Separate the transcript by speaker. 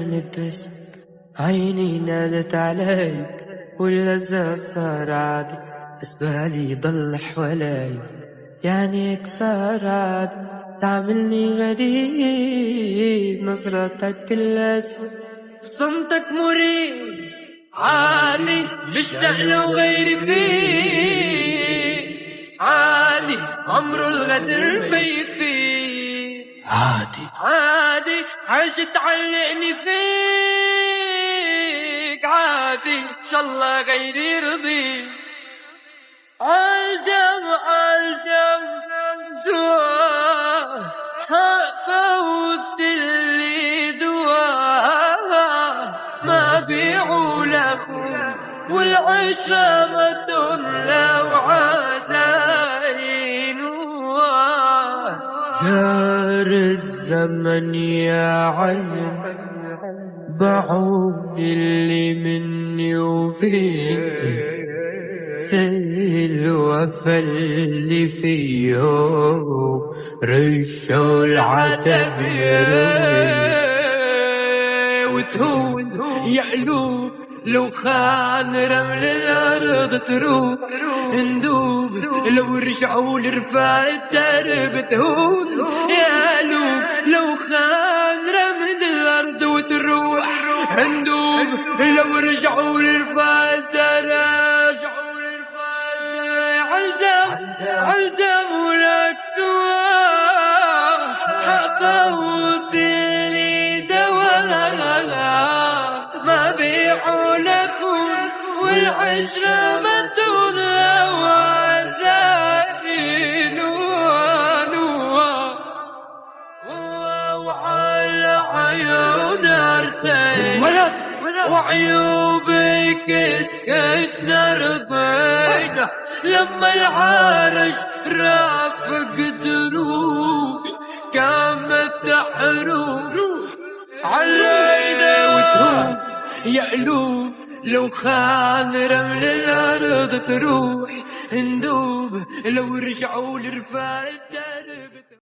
Speaker 1: جانب بس عيني نادت عليك، واللذة صار عادي بس بالي ضل حوالي، يعني صار عادي تعملني غريب، نظرتك الأسود صمتك مريب، عادي بشتاق لو غيري فيه، عادي عمره الغدر بيفيد، عادي عايش تعلقني فيك، عادي ان شاء الله غيري يرضيك، عالدم زواه فوت اللي دواه، ما بيعوا لأخوه والعشرة ما تملى وعزاين، جار الزمن يا عين بعود اللي مني وفيك، سيل وفى اللي فيه رشوا العتب وتهون يعلو لو خان رمل الأرض تروح، ندوب لو رجعوا لرفاع الدرب تهون يعلو لو خان رمل الأرض وتروح، ندوب لو رجعوا لرفاع الدرب، عالدم ولك سواه صوت اللي دواه، ما بيعوا لأخون والعشرة ما تغلى وعزائن، وعلى عيون أرسل وعيوبك سكتنا رضينا، لما العرش رافق دروب كانت تحروب علينا، وتروح يعلو لو خان رمل الأرض تروح، ندوب لو رجعوا لرفاع الدرب.